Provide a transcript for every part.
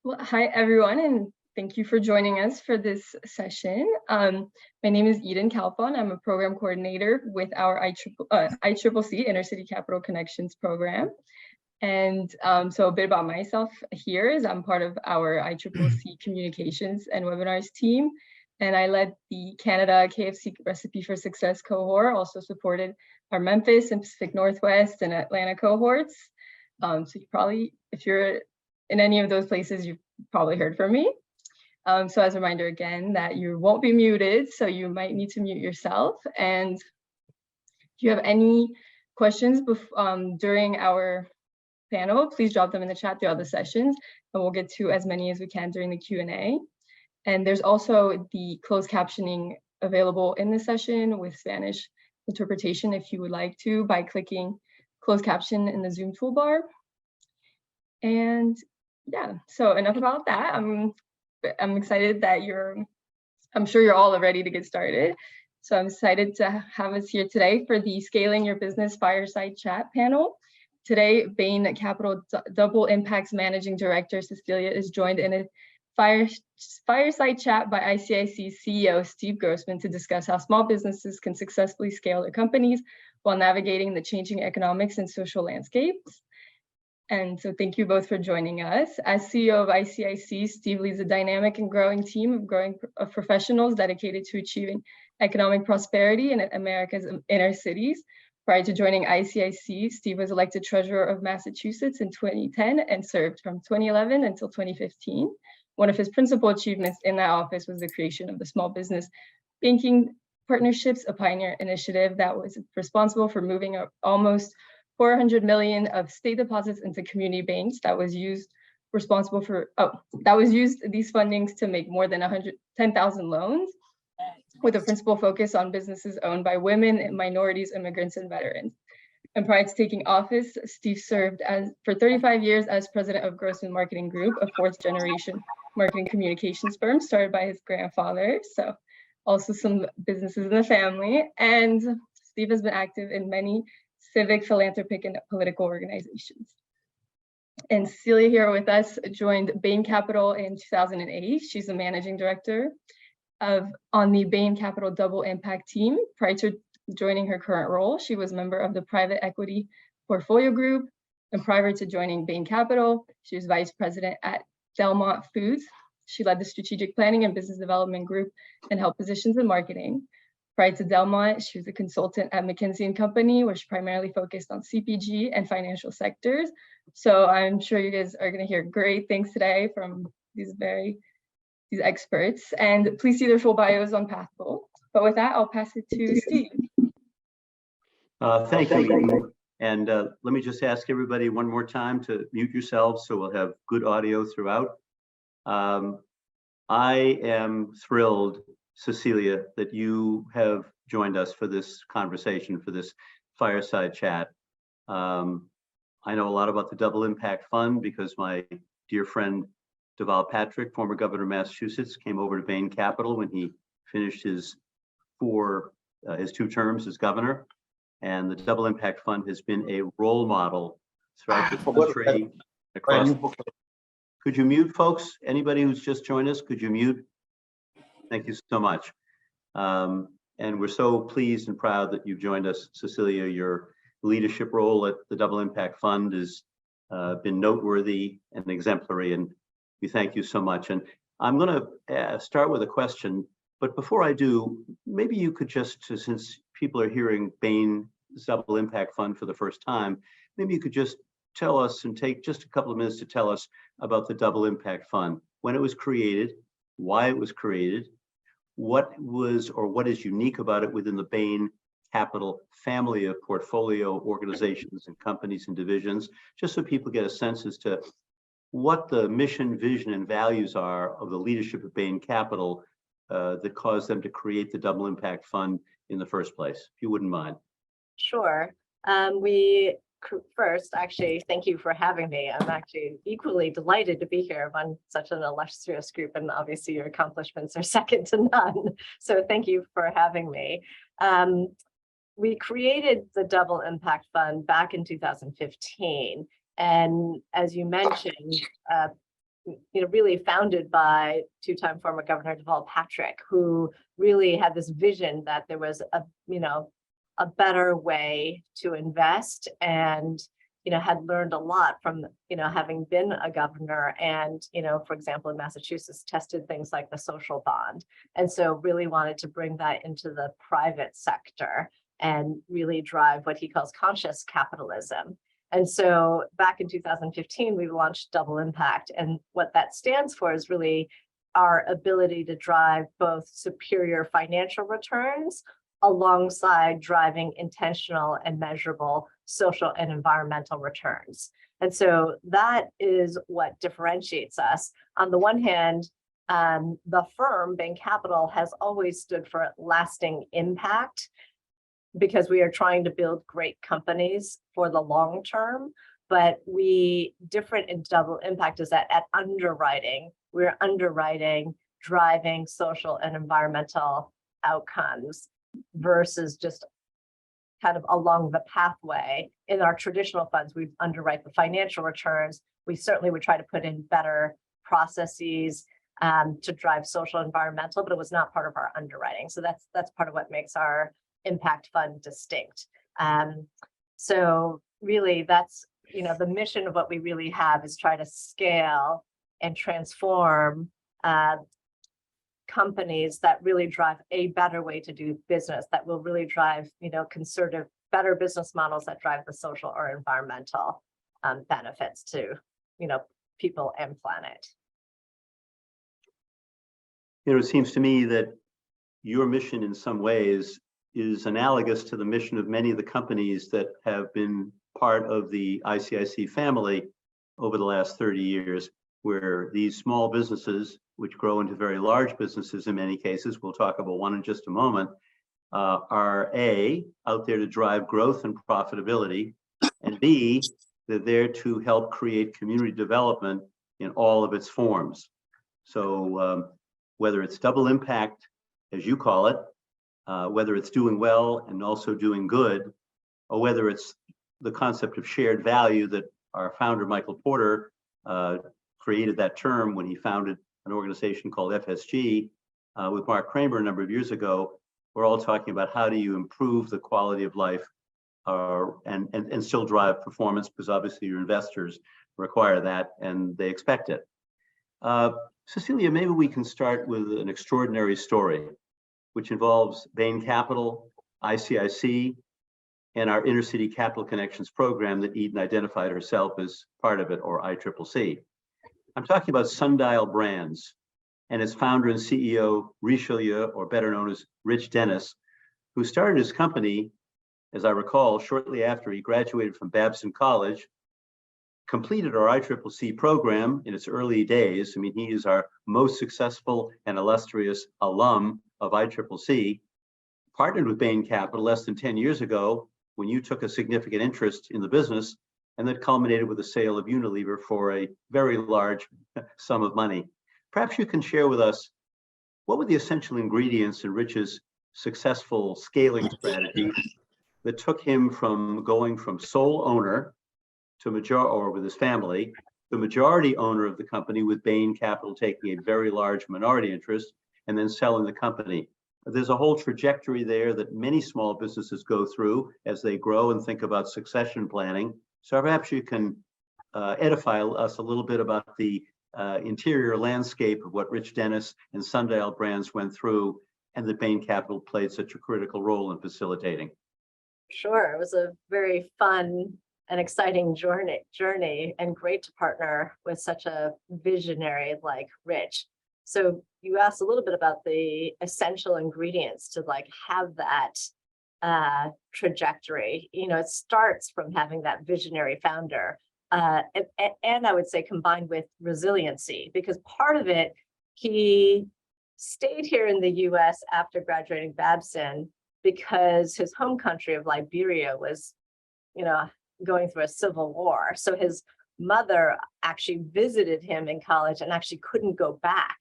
Well, hi, everyone, and thank you for joining us for this session. My name is Eden Calfon. I'm a program coordinator with our ICCC Intercity Capital Connections program. And so a bit about myself here is I'm part of our ICCC Communications and Webinars team, and I led the Canada KFC Recipe for Success cohort, also supported our Memphis and Pacific Northwest and Atlanta cohorts. So you probably, if you're in any of those places, you've probably heard from me. So as a reminder again, that you won't be muted, so you might need to mute yourself. And if you have any questions during our panel, please drop them in the chat throughout the sessions, and we'll get to as many as we can during the Q&A. And there's also the closed captioning available in this session with Spanish interpretation if you would like to, by clicking closed caption in the Zoom toolbar. And yeah, so enough about that. I'm excited that I'm sure you're all ready to get started. So I'm excited to have us here today for the Scaling Your Business Fireside Chat panel. Today, Bain Capital Double Impact's Managing Director, Cecilia, is joined in a fireside chat by ICIC CEO Steve Grossman to discuss how small businesses can successfully scale their companies while navigating the changing economics and social landscapes. And so thank you both for joining us. As CEO of ICIC, Steve leads a dynamic and growing team of professionals dedicated to achieving economic prosperity in America's inner cities. Prior to joining ICIC, Steve was elected Treasurer of Massachusetts in 2010 and served from 2011 until 2015. One of his principal achievements in that office was the creation of the Small Business Banking Partnerships, a pioneer initiative that was responsible for moving up almost 400 million of state deposits into community banks that was used these fundings to make more than 110,000 loans with a principal focus on businesses owned by women, minorities, immigrants, and veterans. And prior to taking office, Steve served for 35 years as president of Grossman Marketing Group, a fourth generation marketing communications firm started by his grandfather. So also some businesses in the family. And Steve has been active in many civic, philanthropic, and political organizations. And Cecilia here with us joined Bain Capital in 2008. She's the managing director on the Bain Capital Double Impact team. Prior to joining her current role, she was a member of the private equity portfolio group. And prior to joining Bain Capital, she was vice president at Delmont Foods. She led the strategic planning and business development group and held positions in marketing. Prior to Delmont, she was a consultant at McKinsey & Company, where she primarily focused on CPG and financial sectors. So I'm sure you guys are going to hear great things today from these experts. And please see their full bios on Pathful. But with that, I'll pass it to Steve. Thank you, Eden. And let me just ask everybody one more time to mute yourselves so we'll have good audio throughout. I am thrilled, Cecilia, that you have joined us for this conversation, for this fireside chat. I know a lot about the Double Impact Fund because my dear friend Deval Patrick, former governor of Massachusetts, came over to Bain Capital when he finished his 2 terms as governor. And the Double Impact Fund has been a role model throughout the country. Could you mute, folks? Anybody who's just joined us, could you mute? Thank you so much. And we're so pleased and proud that you've joined us, Cecilia. Your leadership role at the Double Impact Fund has been noteworthy and exemplary, and we thank you so much. And I'm going to start with a question, but before I do, maybe you could just, since people are hearing Bain's Double Impact Fund for the first time, maybe you could just tell us and take just a couple of minutes to tell us about the Double Impact Fund, when it was created, why it was created, what was or what is unique about it within the Bain Capital family of portfolio organizations and companies and divisions, just so people get a sense as to what the mission, vision, and values are of the leadership of Bain Capital that caused them to create the Double Impact Fund in the first place, if you wouldn't mind. Sure. First, actually, thank you for having me. I'm actually equally delighted to be here on such an illustrious group, and obviously your accomplishments are second to none. So thank you for having me. We created the Double Impact Fund back in 2015. And as you mentioned, really founded by two-time former Governor Deval Patrick, who really had this vision that there was a better way to invest, and had learned a lot from having been a governor, and for example in Massachusetts tested things like the social bond, and so really wanted to bring that into the private sector and really drive what he calls conscious capitalism. And so back in 2015, we launched Double Impact. And what that stands for is really our ability to drive both superior financial returns alongside driving intentional and measurable social and environmental returns. And so that is what differentiates us. On the one hand, the firm, Bain Capital, has always stood for lasting impact, because we are trying to build great companies for the long term. But different in Double Impact is that at underwriting, we're underwriting driving social and environmental outcomes versus just kind of along the pathway. In our traditional funds, we underwrite the financial returns. We certainly would try to put in better processes to drive social and environmental, but it was not part of our underwriting. So that's part of what makes our impact fund distinct. So really that's, the mission of what we really have is try to scale and transform companies that really drive a better way to do business, that will really drive, conservative, better business models that drive the social or environmental benefits to, people and planet. It seems to me that your mission in some ways is analogous to the mission of many of the companies that have been part of the ICIC family over the last 30 years, where these small businesses, which grow into very large businesses in many cases, we'll talk about one in just a moment, are A, out there to drive growth and profitability, and B, they're there to help create community development in all of its forms. So whether it's double impact, as you call it, whether it's doing well and also doing good, or whether it's the concept of shared value that our founder, Michael Porter, created that term when he founded an organization called FSG with Mark Kramer a number of years ago. We're all talking about how do you improve the quality of life and still drive performance, because obviously your investors require that and they expect it. Cecilia, maybe we can start with an extraordinary story, which involves Bain Capital, ICIC, and our Inner City Capital Connections program that Eden identified herself as part of it, or ICCC. I'm talking about Sundial Brands and its founder and CEO, Richelieu, or better known as Rich Dennis, who started his company, as I recall, shortly after he graduated from Babson College, completed our ICCC program in its early days. I mean, he is our most successful and illustrious alum of ICCC, partnered with Bain Capital less than 10 years ago when you took a significant interest in the business, and that culminated with the sale of Unilever for a very large sum of money. Perhaps you can share with us, what were the essential ingredients in Rich's successful scaling strategy that took him from going from sole owner to or with his family, the majority owner of the company, with Bain Capital taking a very large minority interest, and then selling the company? There's a whole trajectory there that many small businesses go through as they grow and think about succession planning. So perhaps you can edify us a little bit about the interior landscape of what Rich Dennis and Sundial Brands went through, and that Bain Capital played such a critical role in facilitating. Sure, it was a very fun and exciting journey, and great to partner with such a visionary like Rich. So you asked a little bit about the essential ingredients to have that trajectory. It starts from having that visionary founder, and I would say combined with resiliency, because part of it, he stayed here in the US after graduating Babson because his home country of Liberia was, going through a civil war. So his mother actually visited him in college and actually couldn't go back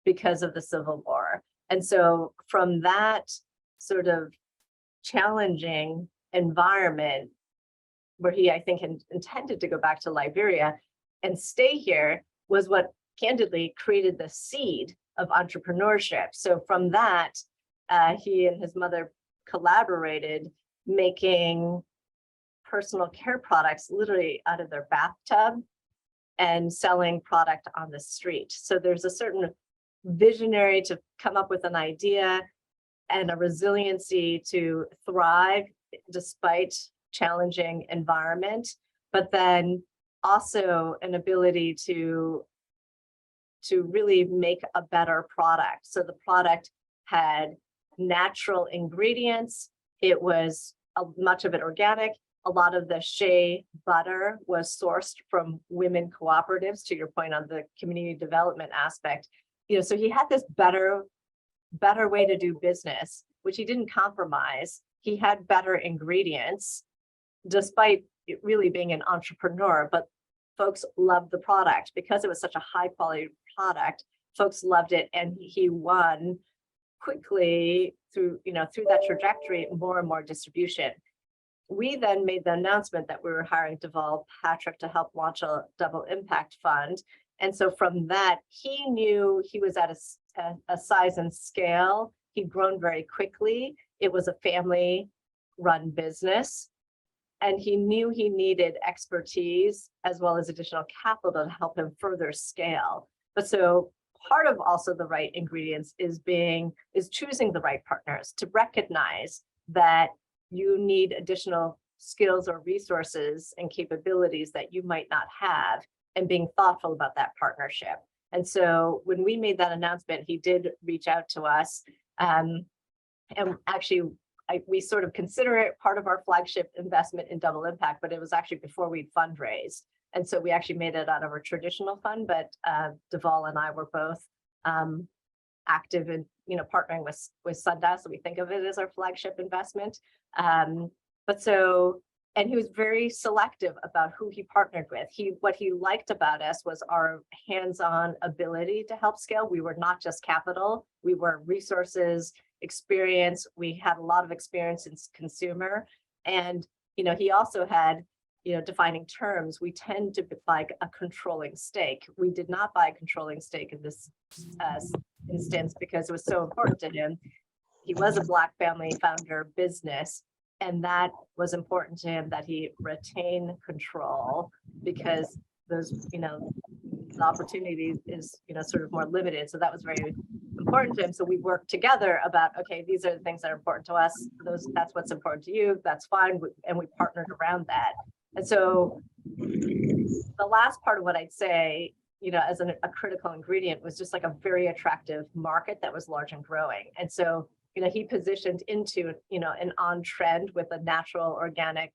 because of the Civil War. And so from that sort of challenging environment, where he, I think, intended to go back to Liberia and stay here, was what candidly created the seed of entrepreneurship. So from that, he and his mother collaborated, making personal care products literally out of their bathtub and selling product on the street. So there's a certain visionary to come up with an idea and a resiliency to thrive despite challenging environment, but then also an ability to really make a better product. So the product had natural ingredients. It was much of it organic. A lot of the shea butter was sourced from women cooperatives, to your point on the community development aspect. So he had this better way to do business, which he didn't compromise. He had better ingredients, despite it really being an entrepreneur, but folks loved the product because it was such a high quality product. Folks loved it, and he won quickly through that trajectory, more and more distribution. We then made the announcement that we were hiring Deval Patrick to help launch a double impact fund. And so from that, he knew he was at a size and scale. He'd grown very quickly. It was a family run business. And he knew he needed expertise as well as additional capital to help him further scale. But so part of also the right ingredients is choosing the right partners, to recognize that you need additional skills or resources and capabilities that you might not have, and being thoughtful about that partnership. And so when we made that announcement, he did reach out to us. And actually, we sort of consider it part of our flagship investment in Double Impact, but it was actually before we'd fundraised. And so we actually made it out of our traditional fund, but Deval and I were both active in partnering with Sundial, so we think of it as our flagship investment. And he was very selective about who he partnered with. What he liked about us was our hands-on ability to help scale. We were not just capital, we were resources, experience. We had a lot of experience in consumer, and he also had defining terms. We tend to buy a controlling stake. We did not buy a controlling stake in this instance because it was so important to him. He was a Black family founder business, and that was important to him, that he retain control, because those the opportunity is sort of more limited. So that was very important to him. So we worked together about, okay, these are the things that are important to us. That's what's important to you. That's fine. And we partnered around that. And so the last part of what I'd say, as a critical ingredient, was just like a very attractive market that was large and growing. And so, he positioned into, an on trend with a natural organic,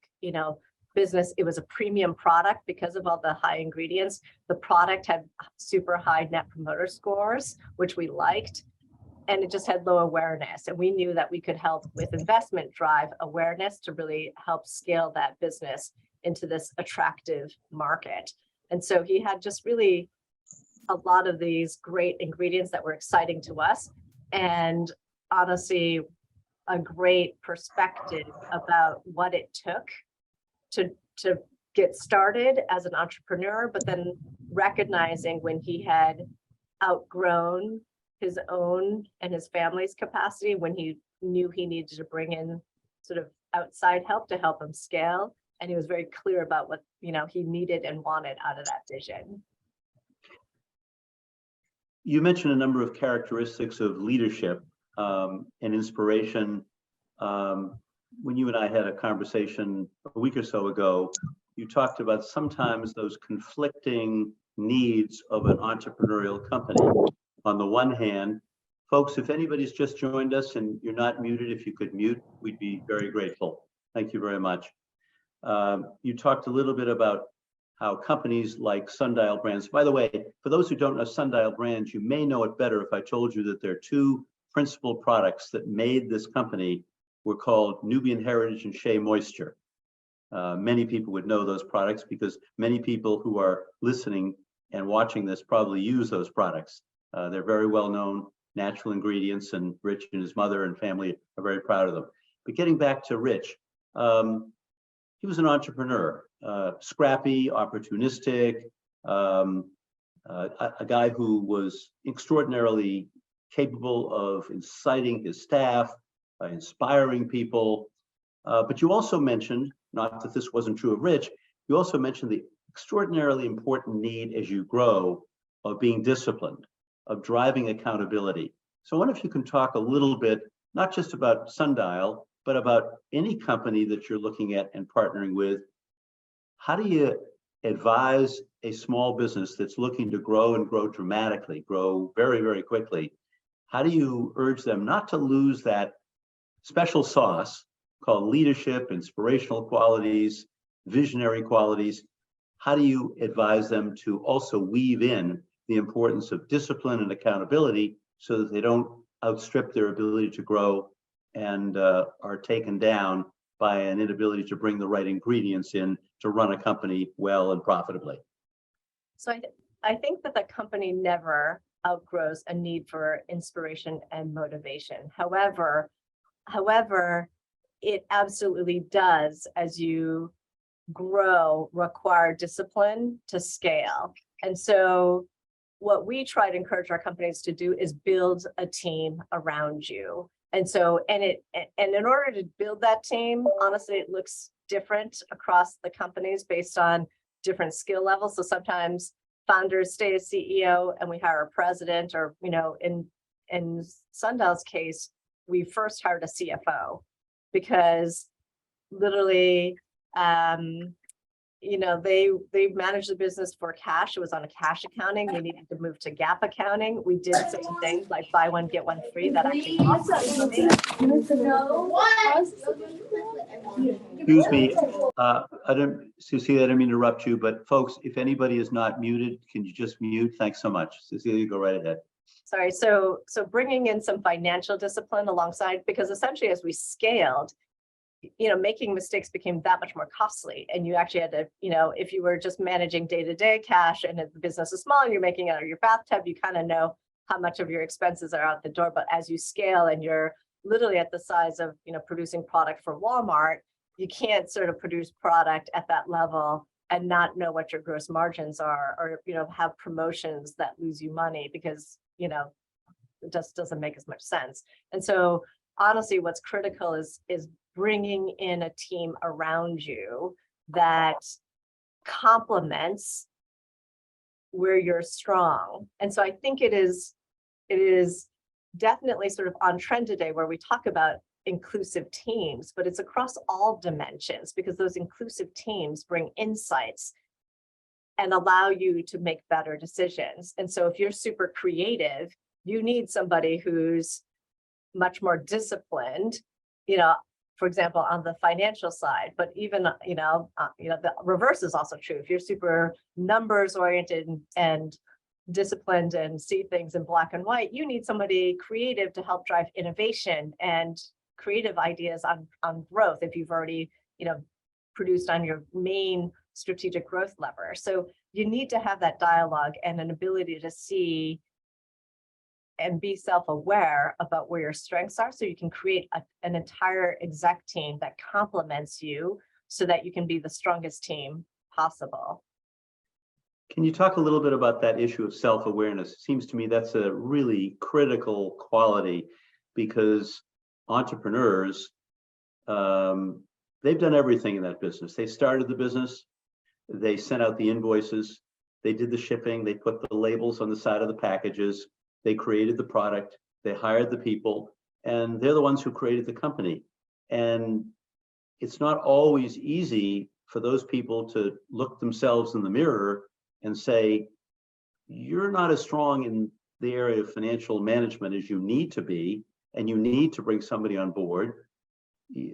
business. It was a premium product because of all the high ingredients. The product had super high net promoter scores, which we liked, and it just had low awareness. And we knew that we could help with investment drive awareness to really help scale that business into this attractive market. And so he had just really a lot of these great ingredients that were exciting to us, and honestly, a great perspective about what it took to get started as an entrepreneur, but then recognizing when he had outgrown his own and his family's capacity, when he knew he needed to bring in sort of outside help to help him scale. And he was very clear about what he needed and wanted out of that vision. You mentioned a number of characteristics of leadership and inspiration. When you and I had a conversation a week or so ago, you talked about sometimes those conflicting needs of an entrepreneurial company. On the one hand, folks, if anybody's just joined us and you're not muted, if you could mute, we'd be very grateful. Thank you very much. You talked a little bit about how companies like Sundial Brands, by the way, for those who don't know Sundial Brands, you may know it better if I told you that there are two principal products that made this company were called Nubian Heritage and Shea Moisture. Many people would know those products because many people who are listening and watching this probably use those products. They're very well known natural ingredients, and Rich and his mother and family are very proud of them. But getting back to Rich, he was an entrepreneur, scrappy, opportunistic, a guy who was extraordinarily capable of inciting his staff, inspiring people. But you also mentioned, not that this wasn't true of Rich, you also mentioned the extraordinarily important need as you grow of being disciplined, of driving accountability. So I wonder if you can talk a little bit, not just about Sundial, but about any company that you're looking at and partnering with. How do you advise a small business that's looking to grow and grow dramatically, grow very, very quickly? How do you urge them not to lose that special sauce called leadership, inspirational qualities, visionary qualities? How do you advise them to also weave in the importance of discipline and accountability so that they don't outstrip their ability to grow and are taken down by an inability to bring the right ingredients in to run a company well and profitably? So I think that the company never outgrows a need for inspiration and motivation. However, it absolutely does, as you grow, require discipline to scale. And so what we try to encourage our companies to do is build a team around you. And so, and in order to build that team, honestly, it looks different across the companies based on different skill levels. So sometimes founders stay as CEO and we hire a president, or, in Sundial's case, we first hired a CFO because literally, they managed the business for cash. It was on a cash accounting. We needed to move to GAAP accounting. We did certain things like buy one, get one free. That actually Excuse me, Cecilia, I didn't mean to interrupt you, but folks, if anybody is not muted, can you just mute? Thanks so much. Cecilia, go right ahead. Sorry, so bringing in some financial discipline alongside, because essentially as we scaled, making mistakes became that much more costly. And you actually had to, if you were just managing day-to-day cash and if the business is small and you're making it out of your bathtub, you kind of know how much of your expenses are out the door. But as you scale and you're literally at the size of, producing product for Walmart, you can't sort of produce product at that level and not know what your gross margins are, or, have promotions that lose you money because, it just doesn't make as much sense. And so honestly, what's critical is bringing in a team around you that complements where you're strong. And so I think it is definitely sort of on trend today where we talk about inclusive teams, but it's across all dimensions because those inclusive teams bring insights and allow you to make better decisions. And so if you're super creative, you need somebody who's much more disciplined, for example, on the financial side, but even, the reverse is also true. If you're super numbers oriented and disciplined and see things in black and white, you need somebody creative to help drive innovation and creative ideas on growth if you've already, produced on your main strategic growth lever. So you need to have that dialogue and an ability to see and be self-aware about where your strengths are so you can create an entire exec team that complements you so that you can be the strongest team possible. Can you talk a little bit about that issue of self-awareness? It seems to me that's a really critical quality because entrepreneurs, they've done everything in that business. They started the business, they sent out the invoices, they did the shipping, they put the labels on the side of the packages, they created the product, they hired the people, and they're the ones who created the company. And it's not always easy for those people to look themselves in the mirror and say, you're not as strong in the area of financial management as you need to be, and you need to bring somebody on board.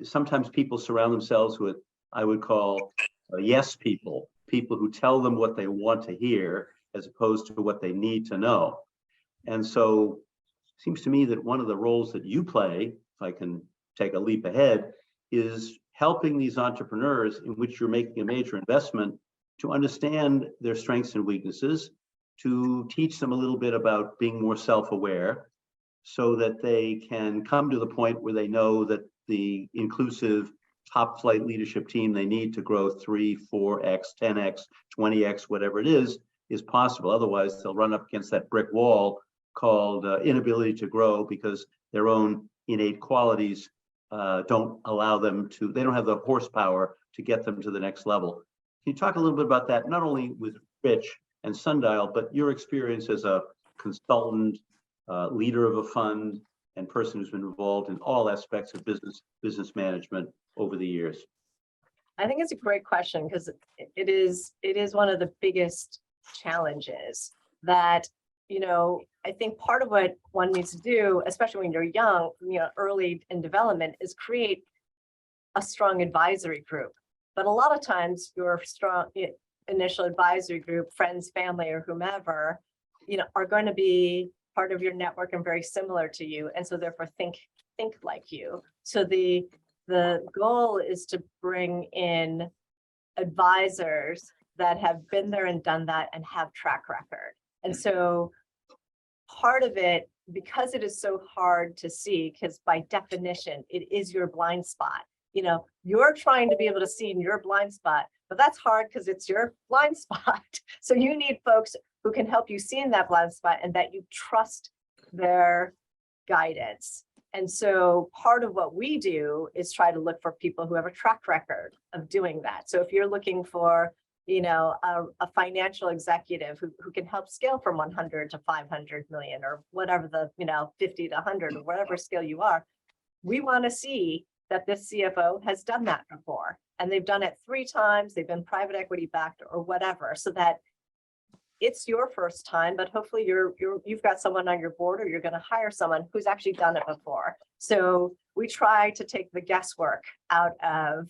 Sometimes people surround themselves with, I would call yes people, people who tell them what they want to hear as opposed to what they need to know. And so it seems to me that one of the roles that you play, if I can take a leap ahead, is helping these entrepreneurs in which you're making a major investment to understand their strengths and weaknesses, to teach them a little bit about being more self-aware so that they can come to the point where they know that the inclusive top flight leadership team they need to grow 3, 4x, 10x, 20x, whatever it is, is possible. Otherwise, they'll run up against that brick wall called inability to grow, because their own innate qualities don't allow them to, they don't have the horsepower to get them to the next level. Can you talk a little bit about that, not only with Rich and Sundial, but your experience as a consultant, leader of a fund, and person who's been involved in all aspects of business management over the years? I think it's a great question, because it is one of the biggest challenges that, I think part of what one needs to do, especially when you're young, early in development, is create a strong advisory group. But a lot of times your strong initial advisory group, friends, family, or whomever, are going to be part of your network and very similar to you. And so therefore think like you. So the goal is to bring in advisors that have been there and done that and have track record. And so part of it, because it is so hard to see, because by definition, it is your blind spot. You're trying to be able to see in your blind spot, but that's hard because it's your blind spot. So you need folks who can help you see in that blind spot and that you trust their guidance. And so part of what we do is try to look for people who have a track record of doing that. So if you're looking for, a financial executive who can help scale from 100 to 500 million, or whatever the, 50 to 100, or whatever scale you are, we want to see that this CFO has done that before. And they've done it 3 times, they've been private equity backed or whatever, so that it's your first time, but hopefully you've got someone on your board, or you're going to hire someone who's actually done it before. So we try to take the guesswork out of,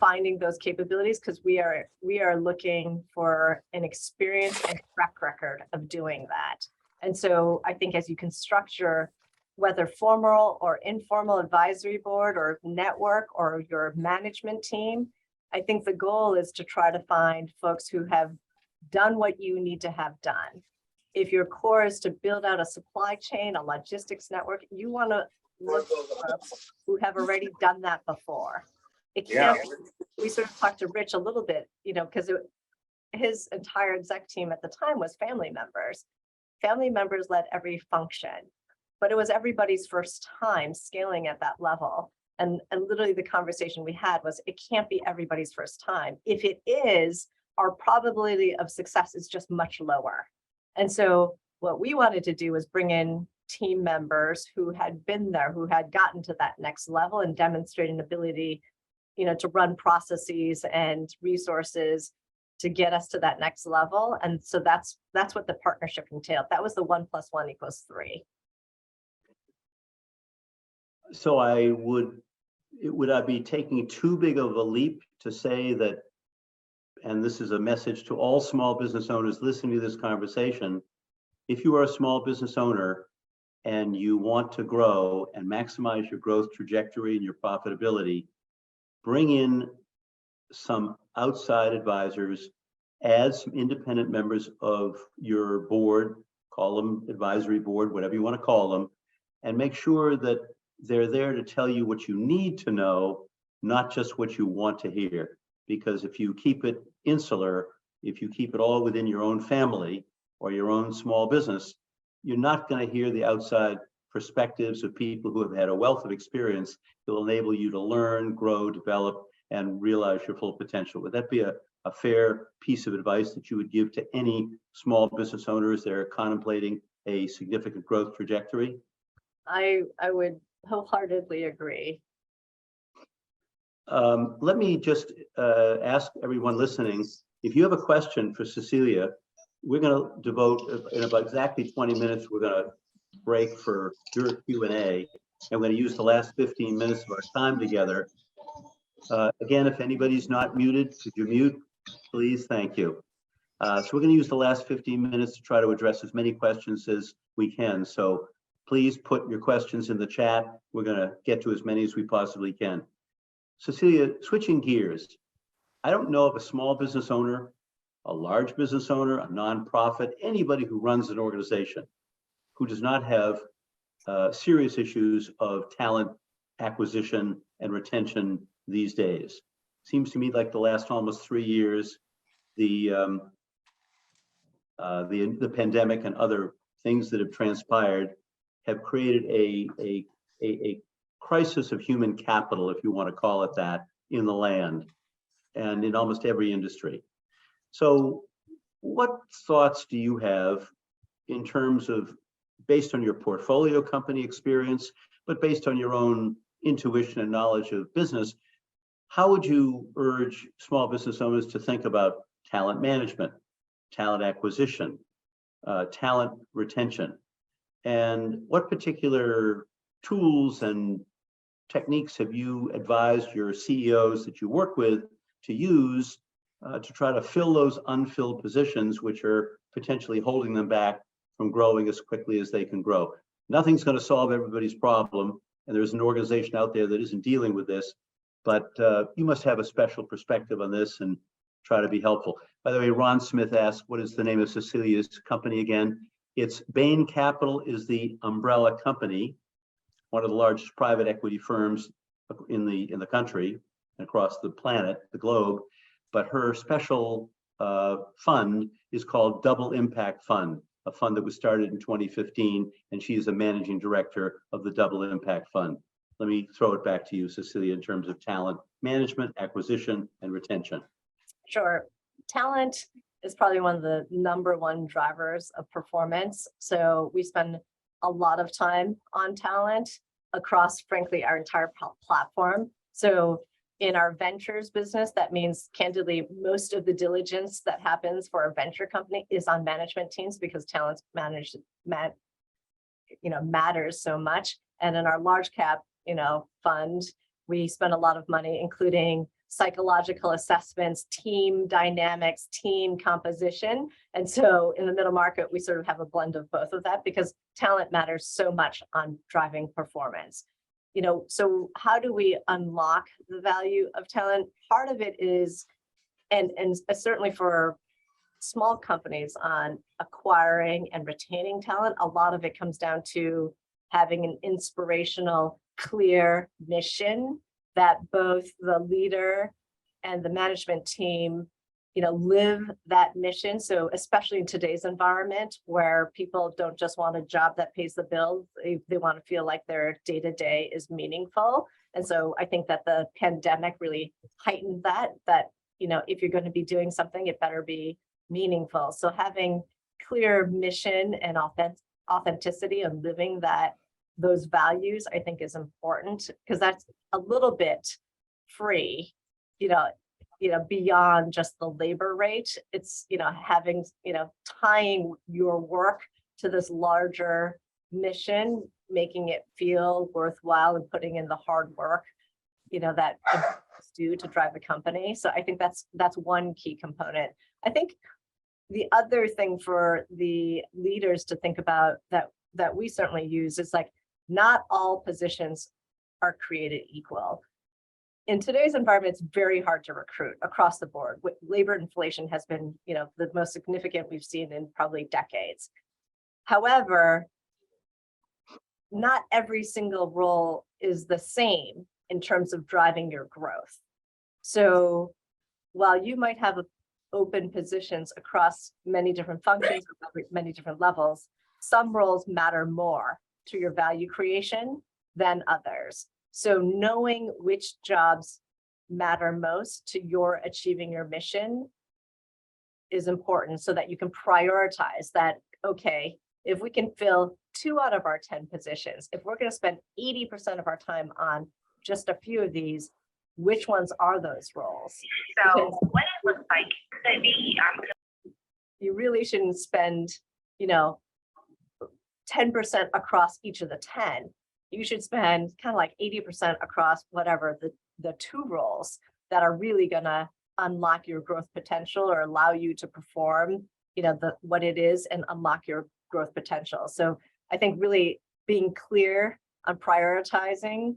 finding those capabilities, because we are looking for an experience and track record of doing that. And so I think as you can structure, whether formal or informal advisory board or network or your management team, I think the goal is to try to find folks who have done what you need to have done. If your core is to build out a supply chain, a logistics network, you want to look for folks who have already done that before. It can't, we sort of talked to Rich a little bit, because his entire exec team at the time was family members. Family members led every function, but it was everybody's first time scaling at that level. And literally the conversation we had was, it can't be everybody's first time. If it is, our probability of success is just much lower. And so what we wanted to do was bring in team members who had been there, who had gotten to that next level and demonstrate an ability, to run processes and resources to get us to that next level. And so that's what the partnership entailed. That was the 1 + 1 = 3. So would I be taking too big of a leap to say that, and this is a message to all small business owners listening to this conversation, if you are a small business owner and you want to grow and maximize your growth trajectory and your profitability, bring in some outside advisors, add some independent members of your board, call them advisory board, whatever you want to call them, and make sure that they're there to tell you what you need to know, not just what you want to hear. Because if you keep it insular, if you keep it all within your own family or your own small business, you're not going to hear the outside perspectives of people who have had a wealth of experience that will enable you to learn, grow, develop, and realize your full potential. Would that be a fair piece of advice that you would give to any small business owners that are contemplating a significant growth trajectory? I would wholeheartedly agree. Let me just ask everyone listening, if you have a question for Cecilia, we're going to devote in about exactly 20 minutes, we're going to break for your Q&A, and we're going to use the last 15 minutes of our time together. Again, if anybody's not muted, could you mute, please? Thank you. So we're going to use the last 15 minutes to try to address as many questions as we can. So please put your questions in the chat. We're going to get to as many as we possibly can. Cecilia, switching gears, I don't know of a small business owner, a large business owner, a nonprofit, anybody who runs an organization who does not have serious issues of talent acquisition and retention these days. Seems to me like the last almost 3 years, the the pandemic and other things that have transpired have created a crisis of human capital, if you want to call it that, in the land and in almost every industry. So what thoughts do you have in terms of, based on your portfolio company experience, but based on your own intuition and knowledge of business, how would you urge small business owners to think about talent management, talent acquisition, talent retention? And what particular tools and techniques have you advised your CEOs that you work with to use to try to fill those unfilled positions, which are potentially holding them back from growing as quickly as they can grow? Nothing's going to solve everybody's problem, and there's an organization out there that isn't dealing with this, but you must have a special perspective on this and try to be helpful. By the way, Ron Smith asked, what is the name of Cecilia's company again? It's Bain Capital is the umbrella company, one of the largest private equity firms in the country and across the planet, the globe. But her special fund is called Double Impact Fund, a fund that was started in 2015, and she is a managing director of the Double Impact Fund. Let me throw it back to you, Cecilia, in terms of talent management, acquisition, and retention. Sure. Talent is probably one of the #1 drivers of performance. So we spend a lot of time on talent across, frankly, our entire platform. So in our ventures business, that means candidly, most of the diligence that happens for a venture company is on management teams because talent matters so much. And in our large cap, fund, we spend a lot of money, including psychological assessments, team dynamics, team composition. And so in the middle market, we sort of have a blend of both of that because talent matters so much on driving performance. So how do we unlock the value of talent? Part of it is, and certainly for small companies on acquiring and retaining talent, a lot of it comes down to having an inspirational, clear mission that both the leader and the management team, live that mission. So especially in today's environment where people don't just want a job that pays the bills, they want to feel like their day-to-day is meaningful. And so I think that the pandemic really heightened that, if you're going to be doing something, it better be meaningful. So having clear mission and authenticity and living those values, I think is important because that's a little bit free, beyond just the labor rate. It's, having, tying your work to this larger mission, making it feel worthwhile and putting in the hard work, that do to drive the company. So I think that's one key component. I think the other thing for the leaders to think about that we certainly use is not all positions are created equal. In today's environment, it's very hard to recruit across the board. Labor inflation has been, the most significant we've seen in probably decades. However, not every single role is the same in terms of driving your growth. So while you might have open positions across many different functions, many different levels, some roles matter more to your value creation than others. So knowing which jobs matter most to your achieving your mission is important so that you can prioritize that, okay, if we can fill 2 out of our 10 positions, if we're going to spend 80% of our time on just a few of these, which ones are those roles? So what it looks like could be, you really shouldn't spend, 10% across each of the 10. You should spend kind of like 80% across whatever the 2 roles that are really going to unlock your growth potential or allow you to perform, what it is and unlock your growth potential. So I think really being clear on prioritizing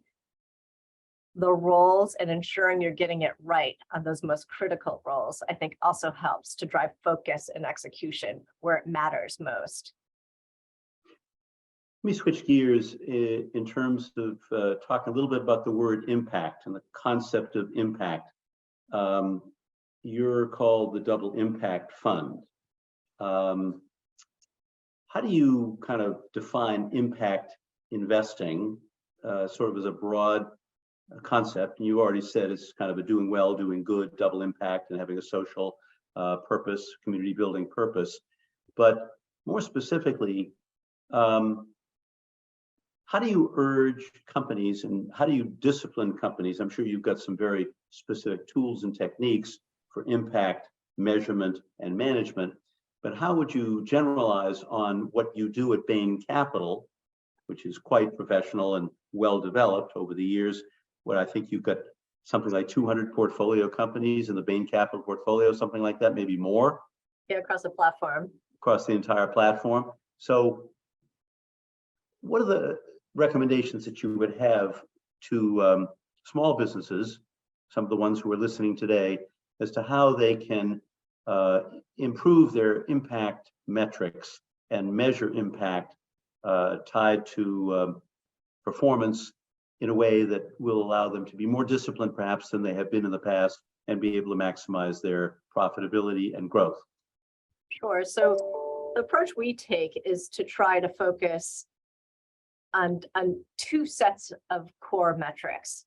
the roles and ensuring you're getting it right on those most critical roles, I think also helps to drive focus and execution where it matters most. Let me switch gears in terms of talking a little bit about the word impact and the concept of impact. You're called the Double Impact Fund. how do you kind of define impact investing, sort of as a broad concept? And you already said it's kind of a doing well, doing good, double impact, and having a social purpose, community building purpose. But more specifically, how do you urge companies and how do you discipline companies? I'm sure you've got some very specific tools and techniques for impact measurement and management, but how would you generalize on what you do at Bain Capital, which is quite professional and well developed over the years? What I think you've got something like 200 portfolio companies in the Bain Capital portfolio, something like that, maybe more. Yeah, across the platform. Across the entire platform. So what are the recommendations that you would have to small businesses, some of the ones who are listening today, as to how they can improve their impact metrics and measure impact tied to performance in a way that will allow them to be more disciplined perhaps than they have been in the past and be able to maximize their profitability and growth? Sure. So the approach we take is to try to focus on two sets of core metrics.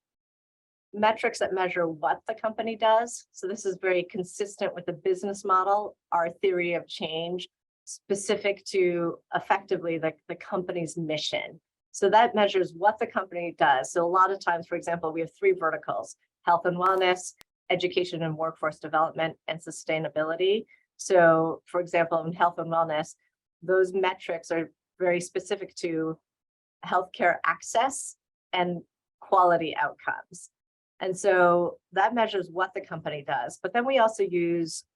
Metrics that measure what the company does. So this is very consistent with the business model, our theory of change, specific to effectively the company's mission. So that measures what the company does. So a lot of times, for example, we have three verticals: health and wellness, education and workforce development, and sustainability. So for example, in health and wellness, those metrics are very specific to healthcare access and quality outcomes. And so that measures what the company does. But then we also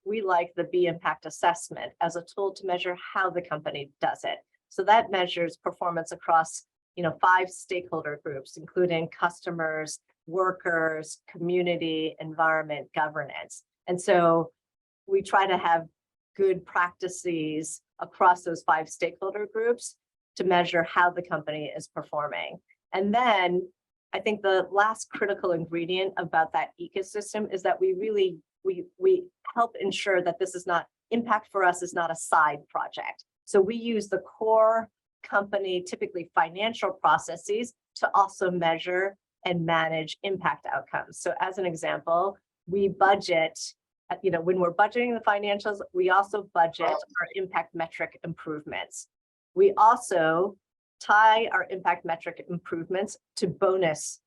we like the B impact assessment as a tool to measure how the company does it. So that measures performance across 5 stakeholder groups, including customers, workers, community, environment, governance. And so we try to have good practices across those 5 stakeholder groups to measure how the company is performing. And then I think the last critical ingredient about that ecosystem is that we help ensure that this is not impact for us is not a side project. So we use the core company, typically financial processes, to also measure and manage impact outcomes. So as an example, we budget, when we're budgeting the financials, we also budget our impact metric improvements. We also tie our impact metric improvements to bonus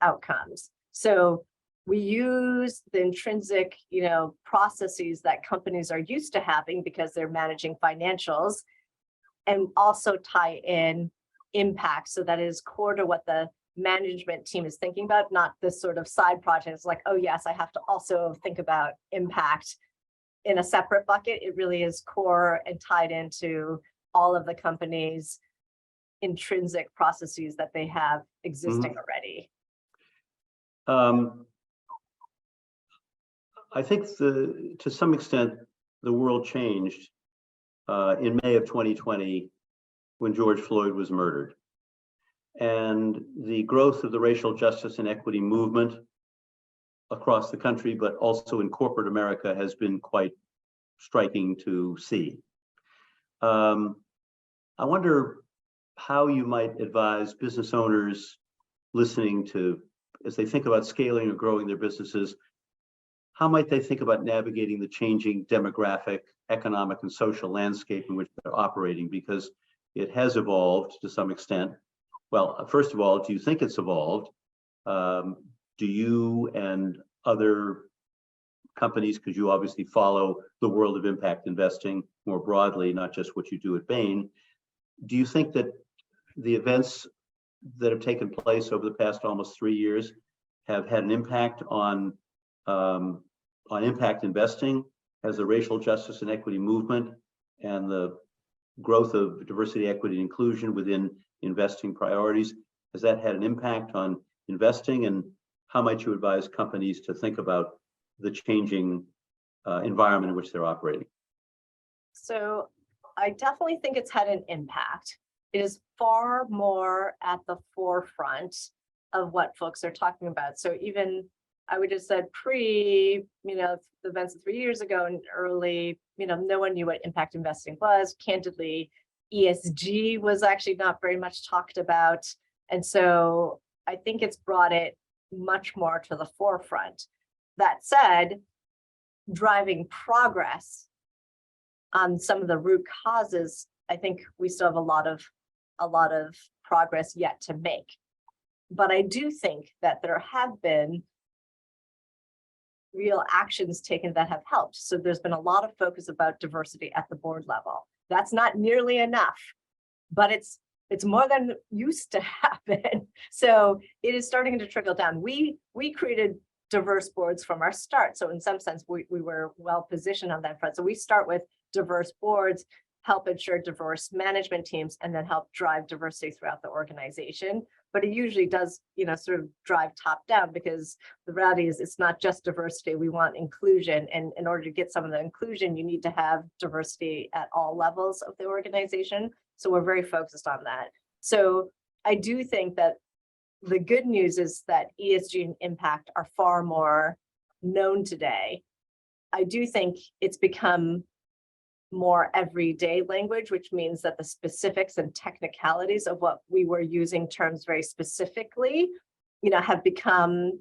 outcomes. So we use the intrinsic, processes that companies are used to having because they're managing financials, and also tie in impact. So that is core to what the management team is thinking about, not this sort of side projects like, oh yes, I have to also think about impact in a separate bucket. It really is core and tied into all of the company's intrinsic processes that they have existing already. I think to some extent, the world changed in May of 2020 when George Floyd was murdered. And the growth of the racial justice and equity movement across the country, but also in corporate America, has been quite striking to see. I wonder how you might advise business owners listening to, as they think about scaling or growing their businesses, how might they think about navigating the changing demographic, economic, and social landscape in which they're operating? Because it has evolved to some extent. Well, first of all, do you think it's evolved? Do you and other companies, because you obviously follow the world of impact investing more broadly, not just what you do at Bain, do you think that the events that have taken place over the past almost 3 years have had an impact on impact investing? Has the racial justice and equity movement and the growth of diversity, equity, and inclusion within investing priorities, has that had an impact on investing? And how might you advise companies to think about the changing environment in which they're operating? So I definitely think it's had an impact. It is far more at the forefront of what folks are talking about. So even I would have said the events of 3 years ago and early, no one knew what impact investing was. Candidly, ESG was actually not very much talked about. And so I think it's brought it much more to the forefront. That said, driving progress on some of the root causes, I think we still have a lot of progress yet to make. But I do think that there have been real actions taken that have helped. So there's been a lot of focus about diversity at the board level. That's not nearly enough, but it's more than used to happen. So it is starting to trickle down. We created diverse boards from our start. So in some sense, we were well positioned on that front. So we start with diverse boards, help ensure diverse management teams, and then help drive diversity throughout the organization. But it usually does, sort of drive top down, because the reality is it's not just diversity. We want inclusion. And in order to get some of the inclusion, you need to have diversity at all levels of the organization. So we're very focused on that. So I do think that the good news is that ESG and impact are far more known today. I do think it's become more everyday language, which means that the specifics and technicalities of what we were using terms very specifically, have become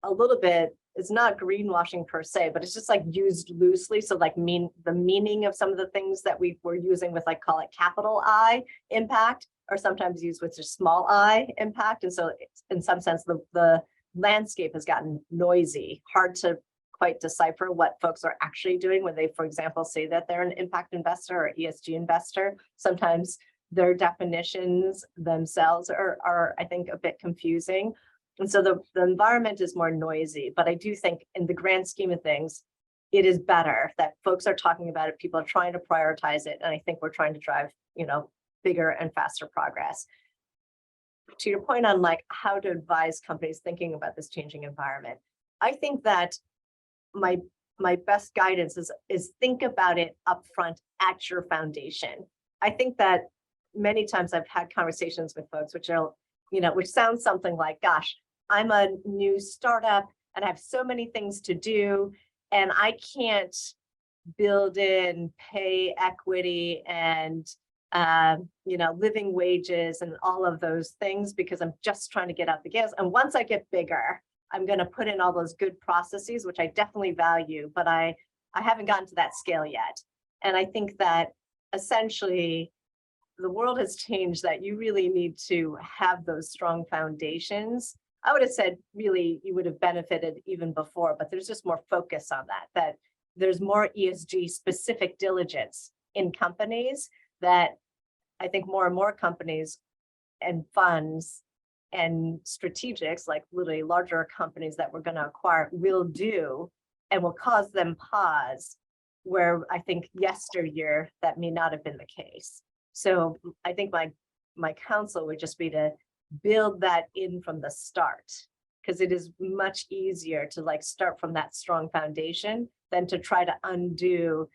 a little bit, it's not greenwashing per se, but it's just like used loosely. So like the meaning of some of the things that we were using with, like, call it capital I impact, or sometimes used with just small I impact. And so it's, in some sense, the landscape has gotten noisy, hard to quite decipher what folks are actually doing when they, for example, say that they're an impact investor or ESG investor. Sometimes their definitions themselves are I think, a bit confusing. And so the environment is more noisy, but I do think in the grand scheme of things, it is better that folks are talking about it. People are trying to prioritize it. And I think we're trying to drive, bigger and faster progress. To your point on like how to advise companies thinking about this changing environment, I think that my best guidance is think about it upfront at your foundation. I think that many times I've had conversations with folks which sounds something like, gosh, I'm a new startup and I have so many things to do, and I can't build in pay equity and living wages and all of those things because I'm just trying to get out the gates. And once I get bigger, I'm going to put in all those good processes, which I definitely value, but I haven't gotten to that scale yet. And I think that essentially the world has changed, that you really need to have those strong foundations. I would have said really you would have benefited even before, but there's just more focus on that there's more ESG specific diligence in companies, that I think more and more companies and funds and strategics, like literally larger companies that we're going to acquire, will do, and will cause them pause, where I think yesteryear that may not have been the case. So I think my counsel would just be to build that in from the start, because it is much easier to like start from that strong foundation than to try to undo,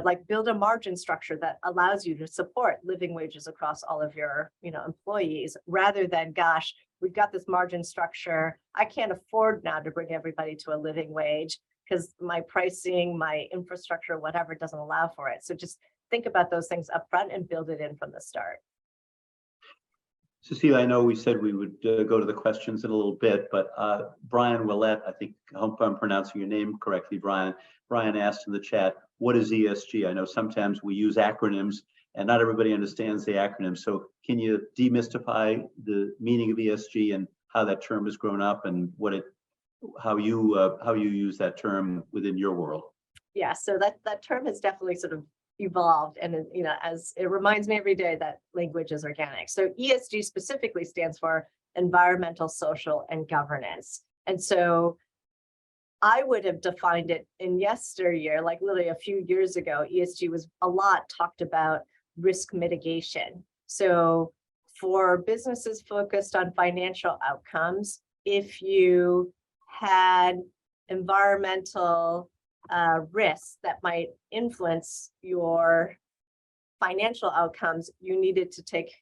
like build a margin structure that allows you to support living wages across all of your, employees, rather than, gosh, we've got this margin structure. I can't afford now to bring everybody to a living wage because my pricing, my infrastructure, whatever, doesn't allow for it. So just think about those things up front and build it in from the start. Cecilia, I know we said we would go to the questions in a little bit, but Brian Willett, I hope I'm pronouncing your name correctly, Brian. Brian asked in the chat, what is ESG? I know sometimes we use acronyms and not everybody understands the acronym. So can you demystify the meaning of ESG and how that term has grown up and how you use that term within your world? Yeah, so that term has definitely sort of evolved, and as it reminds me every day that language is organic. So ESG specifically stands for environmental, social, and governance. And so I would have defined it in yesteryear, like literally a few years ago, ESG was a lot talked about risk mitigation. So for businesses focused on financial outcomes, if you had environmental risks that might influence your financial outcomes, you needed to take,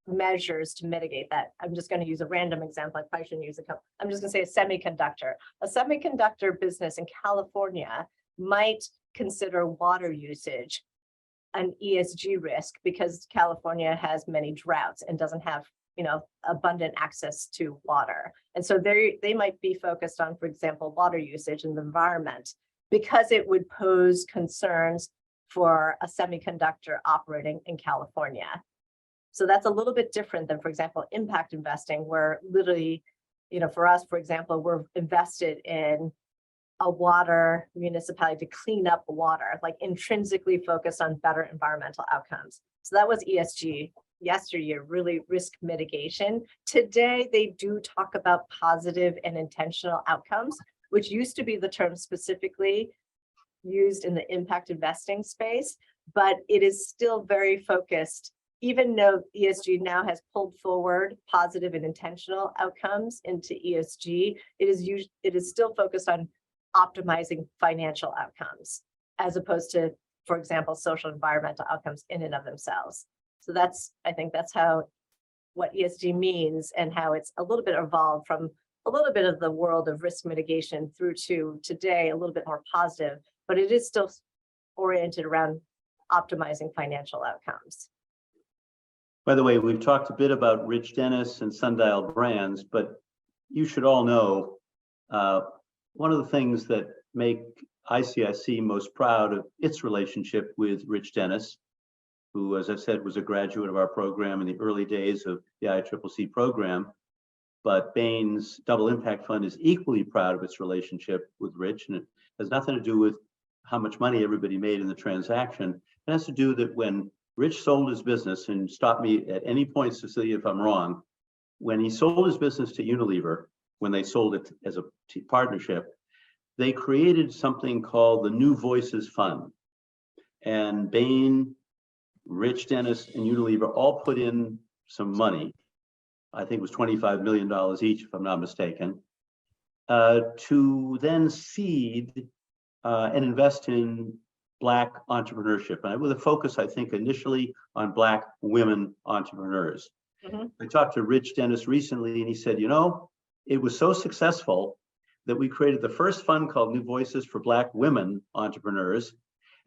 measures to mitigate that. I'm just going to use a random example. I probably shouldn't use a couple. I'm just going to say a semiconductor. A semiconductor business in California might consider water usage an ESG risk because California has many droughts and doesn't have, abundant access to water. And so they might be focused on, for example, water usage in the environment because it would pose concerns for a semiconductor operating in California. So that's a little bit different than, for example, impact investing, where literally, for us, for example, we're invested in a water municipality to clean up water, like intrinsically focused on better environmental outcomes. So that was ESG yesteryear, really risk mitigation. Today, they do talk about positive and intentional outcomes, which used to be the term specifically used in the impact investing space, but it is still very focused. Even though ESG now has pulled forward positive and intentional outcomes into ESG, it is still focused on optimizing financial outcomes, as opposed to, for example, social environmental outcomes in and of themselves. So I think that's what ESG means and how it's a little bit evolved from a little bit of the world of risk mitigation through to today, a little bit more positive, but it is still oriented around optimizing financial outcomes. By the way, we've talked a bit about Rich Dennis and Sundial Brands, but you should all know one of the things that make ICIC most proud of its relationship with Rich Dennis, who, as I said, was a graduate of our program in the early days of the ICCC program. But Bain's Double Impact Fund is equally proud of its relationship with Rich, and it has nothing to do with how much money everybody made in the transaction. It has to do that when Rich sold his business, and stop me at any point, Cecilia, if I'm wrong, when he sold his business to Unilever, when they sold it as a partnership, they created something called the New Voices Fund. And Bain, Rich Dennis, and Unilever all put in some money. I think it was $25 million each, if I'm not mistaken, to then seed and invest in Black entrepreneurship, and with a focus, I think, initially on Black women entrepreneurs. Mm-hmm. I talked to Rich Dennis recently, and he said, it was so successful that we created the first fund called New Voices for Black women entrepreneurs,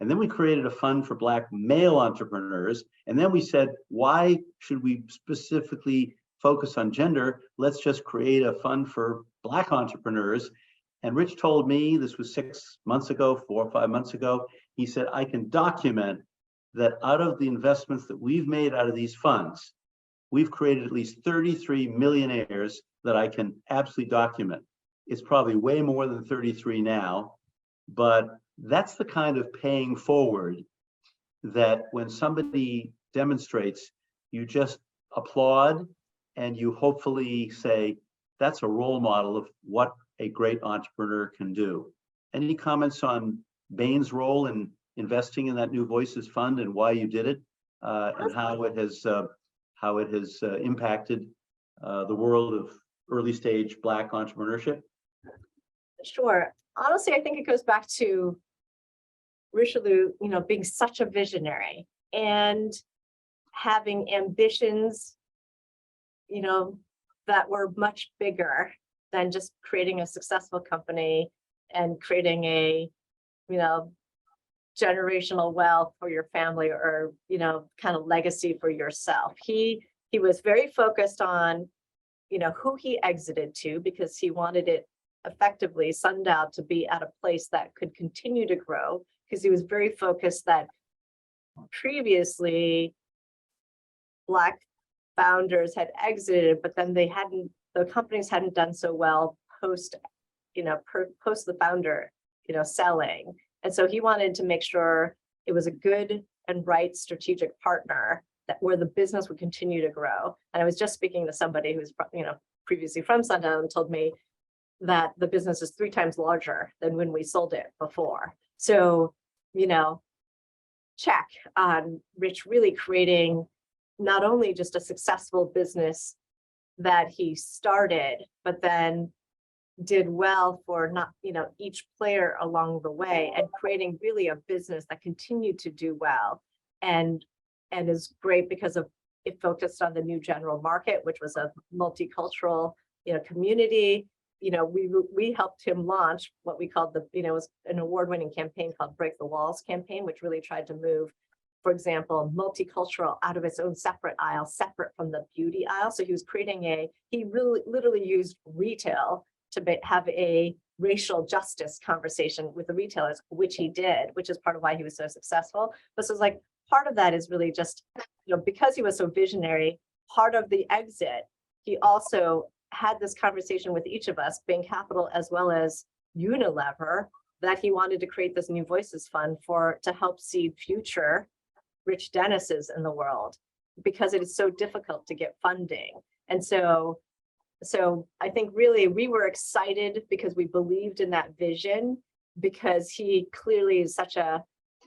and then we created a fund for Black male entrepreneurs, and then we said, why should we specifically focus on gender? Let's just create a fund for Black entrepreneurs. And Rich told me, this was 6 months ago, 4 or 5 months ago, he said, I can document that out of the investments that we've made out of these funds, we've created at least 33 millionaires that I can absolutely document. It's probably way more than 33 now, but that's the kind of paying forward that when somebody demonstrates, you just applaud and you hopefully say, that's a role model of what a great entrepreneur can do. Any comments on Bain's role in investing in that New Voices Fund and why you did it, and how it has impacted the world of early stage Black entrepreneurship? Sure. Honestly, I think it goes back to Richelieu, being such a visionary and having ambitions, that were much bigger than just creating a successful company and creating a, generational wealth for your family or, kind of legacy for yourself. He was very focused on, who he exited to, because he wanted it effectively, Sundial, to be at a place that could continue to grow, because he was very focused that previously Black founders had exited, but then the companies hadn't done so well post the founder, selling. And so he wanted to make sure it was a good and right strategic partner where the business would continue to grow. And I was just speaking to somebody who's, previously from Sundial, and told me that the business is 3 times larger than when we sold it before. So, check on Rich really creating not only just a successful business that he started, but then did well for each player along the way, and creating really a business that continued to do well and is great because of it focused on the new general market, which was a multicultural, community. We helped him launch what we called it was an award-winning campaign called Break the Walls campaign, which really tried to move, for example, multicultural out of its own separate aisle, separate from the beauty aisle. So he was he really literally used retail to have a racial justice conversation with the retailers, which he did, which is part of why he was so successful. This is like, part of that is really just, because he was so visionary, part of the exit, he also had this conversation with each of us, Bain Capital as well as Unilever, that he wanted to create this New Voices Fund to help seed future Rich Dennises in the world, because it is so difficult to get funding. And so I think really we were excited because we believed in that vision, because he clearly is such a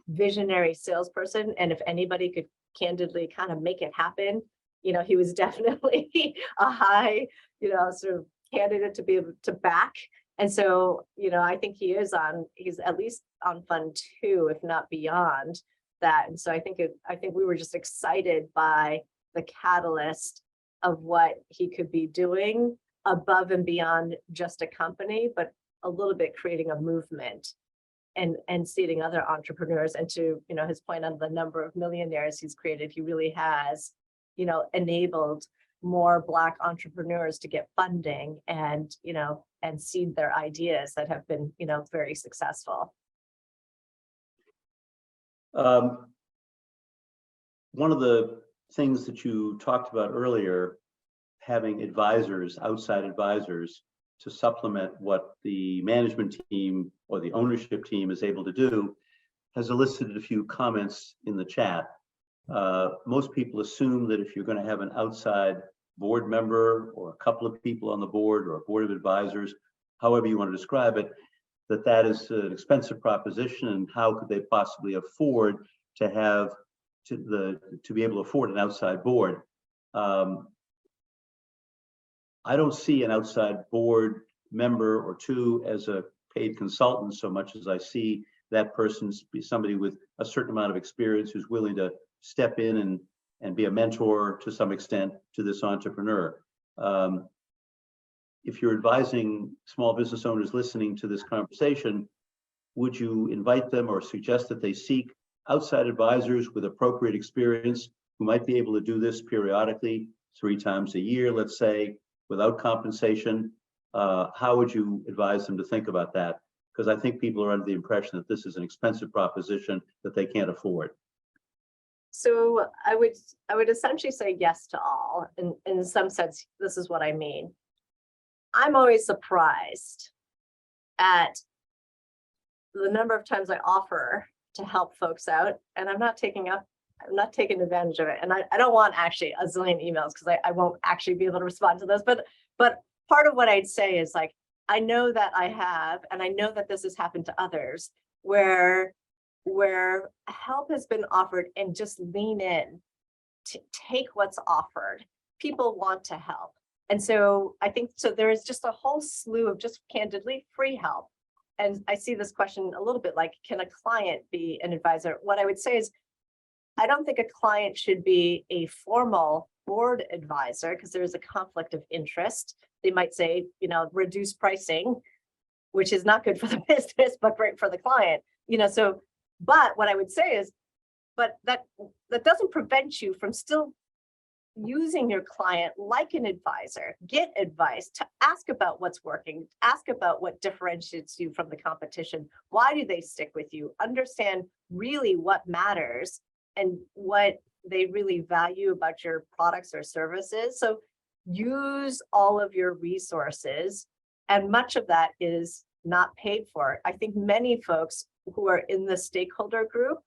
visionary salesperson. And if anybody could candidly kind of make it happen, he was definitely a high, sort of candidate to be able to back. And so, I think he's at least on fund 2, if not beyond that. And so I think we were just excited by the catalyst of what he could be doing above and beyond just a company, but a little bit creating a movement and seeding other entrepreneurs. And to, his point on the number of millionaires he's created, he really has, enabled more Black entrepreneurs to get funding and, and seed their ideas that have been, very successful. One of the things that you talked about earlier, having advisors, outside advisors, to supplement what the management team or the ownership team is able to do, has elicited a few comments in the chat. Most people assume that if you're going to have an outside board member or a couple of people on the board or a board of advisors, however you want to describe it, that is an expensive proposition, and how could they possibly afford to be able to afford an outside board. I don't see an outside board member or two as a paid consultant so much as I see that person be somebody with a certain amount of experience who's willing to step in and be a mentor to some extent to this entrepreneur. If you're advising small business owners listening to this conversation, would you invite them or suggest that they seek outside advisors with appropriate experience who might be able to do this periodically, 3 times a year, let's say, without compensation? How would you advise them to think about that? Because I think people are under the impression that this is an expensive proposition that they can't afford. So I would essentially say yes to all. And in some sense, this is what I mean. I'm always surprised at the number of times I offer to help folks out, and I'm not taking advantage of it. And I don't want actually a zillion emails, because I won't actually be able to respond to those. But part of what I'd say is, like, I know that I have, and I know that this has happened to others, where help has been offered and just lean in to take what's offered. People want to help. And so I think, so there is just a whole slew of just candidly free help. And I see this question a little bit like, can a client be an advisor? What I would say is, I don't think a client should be a formal board advisor, because there is a conflict of interest. They might say, reduce pricing, which is not good for the business, but great for the client. But what I would say is, but that doesn't prevent you from still using your client like an advisor. Get advice, to ask about what's working, ask about what differentiates you from the competition. Why do they stick with you? Understand really what matters and what they really value about your products or services. So use all of your resources, and much of that is not paid for. I think many folks who are in the stakeholder group,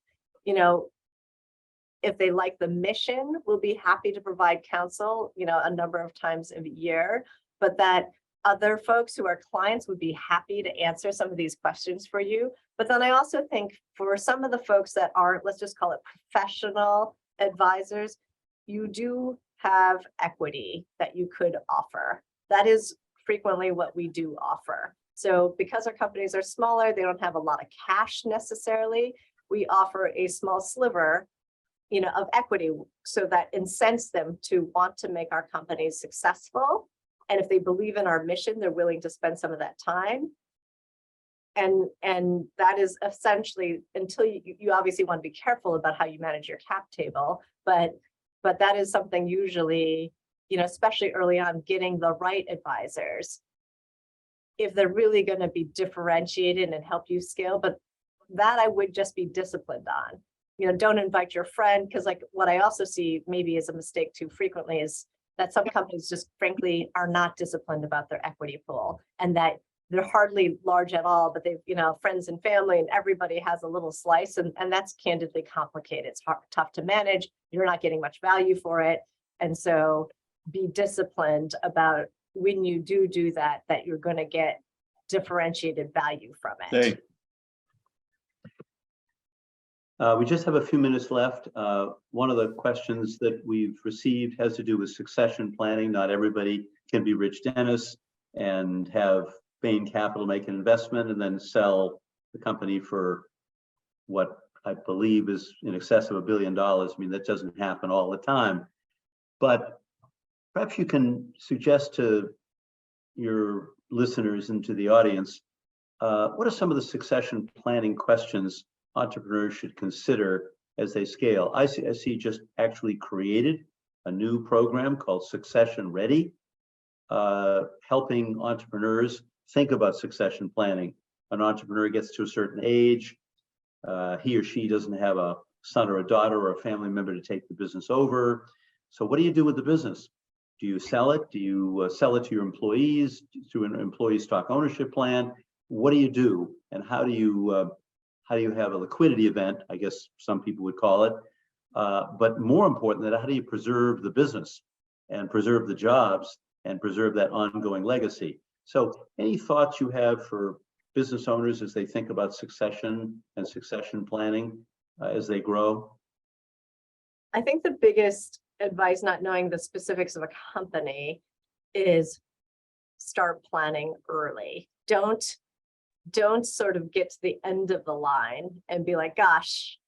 if they like the mission, will be happy to provide counsel, a number of times a year, but that other folks who are clients would be happy to answer some of these questions for you. But then I also think for some of the folks that aren't, let's just call it professional advisors, you do have equity that you could offer. That is frequently what we do offer. So because our companies are smaller, they don't have a lot of cash necessarily. We offer a small sliver, of equity, so that incents them to want to make our companies successful. And if they believe in our mission, they're willing to spend some of that time. And that is essentially, until you obviously want to be careful about how you manage your cap table, but that is something usually, especially early on, getting the right advisors, if they're really going to be differentiated and help you scale. But that I would just be disciplined on. Don't invite your friend, because like what I also see maybe is a mistake too frequently is that some companies just frankly are not disciplined about their equity pool, and that they're hardly large at all, but they've, friends and family and everybody has a little slice, and that's candidly complicated. It's tough to manage. You're not getting much value for it. And so be disciplined about when you do that you're going to get differentiated value from it. Hey. We just have a few minutes left. One of the questions that we've received has to do with succession planning. Not everybody can be Rich Dennis and have Bain Capital make an investment and then sell the company for what I believe is in excess of $1 billion. I mean, that doesn't happen all the time. But perhaps you can suggest to your listeners and to the audience, what are some of the succession planning questions entrepreneurs should consider as they scale? ICIC just actually created a new program called Succession Ready, helping entrepreneurs think about succession planning. An entrepreneur gets to a certain age, he or she doesn't have a son or a daughter or a family member to take the business over. So what do you do with the business? Do you sell it? Do you sell it to your employees through an employee stock ownership plan? What do you do? And how do you have a liquidity event, I guess some people would call it, but more important than that, how do you preserve the business and preserve the jobs and preserve that ongoing legacy? So any thoughts you have for business owners as they think about succession and succession planning as they grow? I think the biggest advice, not knowing the specifics of a company, is start planning early. Don't sort of get to the end of the line and be like, gosh,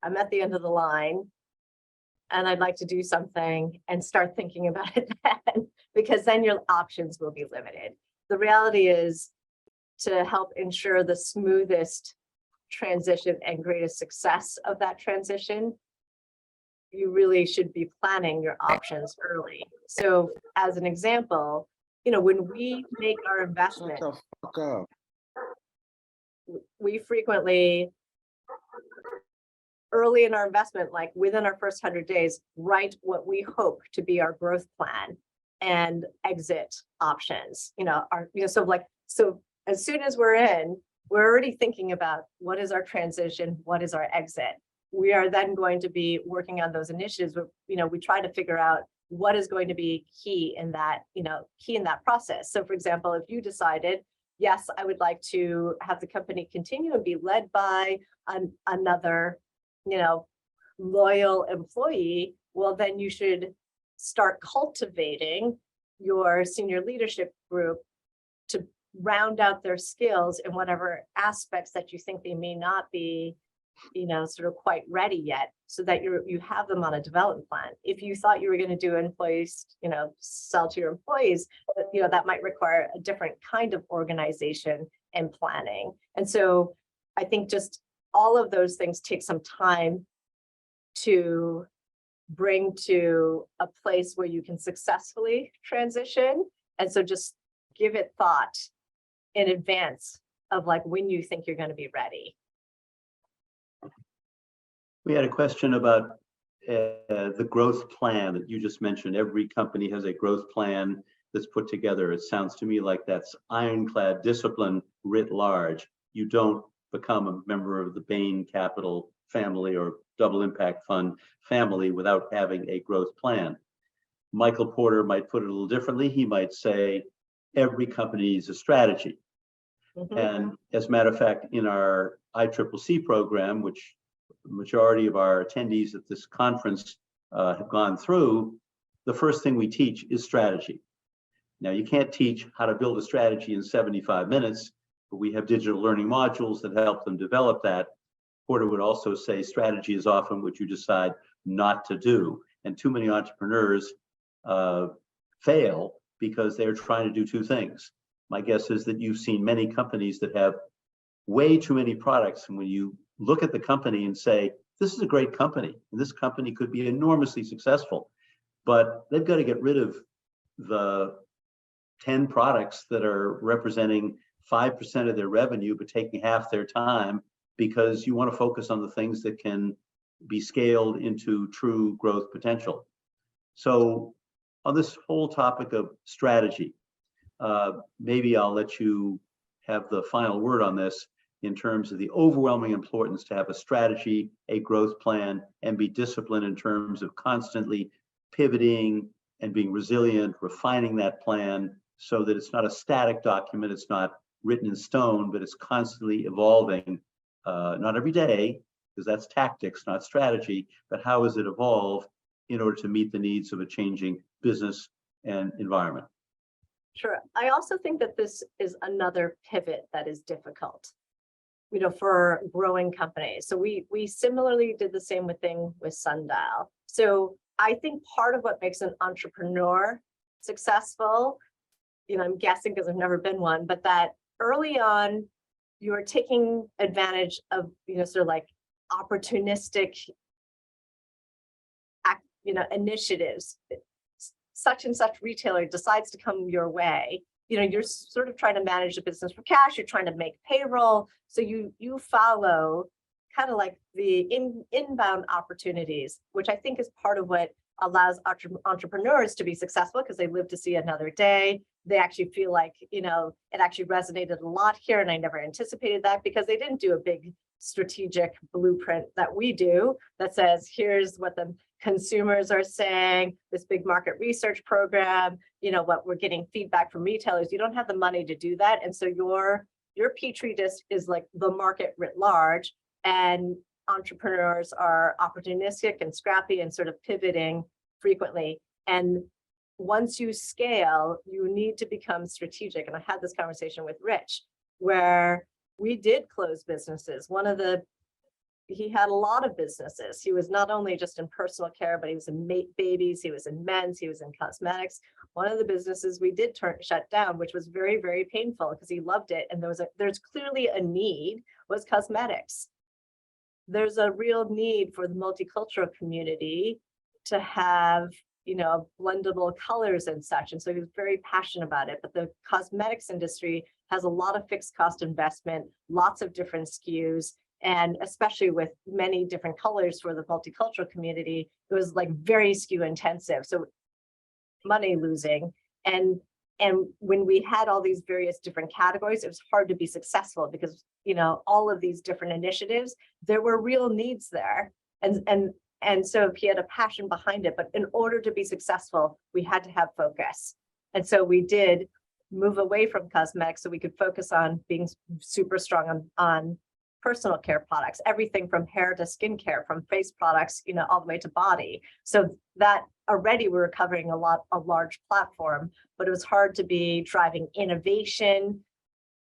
I'm at the end of the line and I'd like to do something, and start thinking about it then, because then your options will be limited. The reality is, to help ensure the smoothest transition and greatest success of that transition, you really should be planning your options early. So as an example, when we make our investment, we frequently, early in our investment, like within our first 100 days, write what we hope to be our growth plan and exit options. So as soon as we're in, we're already thinking about what is our transition, what is our exit. We are then going to be working on those initiatives where, we try to figure out what is going to be key in that process. So for example, if you decided, yes, I would like to have the company continue and be led by another, loyal employee, well, then you should start cultivating your senior leadership group to round out their skills in whatever aspects that you think they may not be, sort of quite ready yet, so that you have them on a development plan. If you thought you were going to do employees, sell to your employees, that might require a different kind of organization and planning. And so I think just all of those things take some time to bring to a place where you can successfully transition. And so just give it thought in advance of like when you think you're going to be ready. We had a question about the growth plan that you just mentioned. Every company has a growth plan that's put together. It sounds to me like that's ironclad discipline writ large. You don't become a member of the Bain Capital family or Double Impact Fund family without having a growth plan. Michael Porter might put it a little differently. He might say every company needs a strategy. Mm-hmm. And as a matter of fact, in our ICCC program, which the majority of our attendees at this conference have gone through, the first thing we teach is strategy. Now, you can't teach how to build a strategy in 75 minutes, but we have digital learning modules that help them develop that. Porter would also say strategy is often what you decide not to do. And too many entrepreneurs fail because they're trying to do two things. My guess is that you've seen many companies that have way too many products. And when you look at the company and say, this is a great company, and this company could be enormously successful, but they've got to get rid of the 10 products that are representing 5% of their revenue, but taking half their time, because you want to focus on the things that can be scaled into true growth potential. So on this whole topic of strategy, maybe I'll let you have the final word on this in terms of the overwhelming importance to have a strategy, a growth plan, and be disciplined in terms of constantly pivoting and being resilient, refining that plan so that it's not a static document, it's not written in stone, but it's constantly evolving, not every day, because that's tactics, not strategy, but how does it evolve in order to meet the needs of a changing business and environment? Sure. I also think that this is another pivot that is difficult, for growing companies. So we similarly did the same thing with Sundial. So I think part of what makes an entrepreneur successful, I'm guessing because I've never been one, but that early on, you're taking advantage of, sort of like opportunistic, initiatives. Such and such retailer decides to come your way. You're sort of trying to manage the business for cash. You're trying to make payroll. So you follow kind of like the inbound opportunities, which I think is part of what allows entrepreneurs to be successful, because they live to see another day. They actually feel like, it actually resonated a lot here, and I never anticipated that, because they didn't do a big strategic blueprint that we do that says, here's what the consumers are saying, this big market research program, what we're getting feedback from retailers. You don't have the money to do that. And so your petri dish is like the market writ large, and entrepreneurs are opportunistic and scrappy and sort of pivoting frequently. And once you scale, you need to become strategic. And I had this conversation with Rich, where we did close businesses. He had a lot of businesses. He was not only just in personal care, but he was in babies, he was in men's, he was in cosmetics. One of the businesses we did shut down, which was very, very painful because he loved it. And there's clearly a need, was cosmetics. There's a real need for the multicultural community to have, blendable colors and such. And so he was very passionate about it. But the cosmetics industry has a lot of fixed cost investment, lots of different SKUs. And especially with many different colors for the multicultural community, it was like very SKU intensive. So money losing. And when we had all these various different categories, it was hard to be successful because, all of these different initiatives, there were real needs there. And so he had a passion behind it, but in order to be successful, we had to have focus. And so we did move away from cosmetics so we could focus on being super strong on personal care products, everything from hair to skincare, from face products, all the way to body. So that already we were covering a large platform, but it was hard to be driving innovation,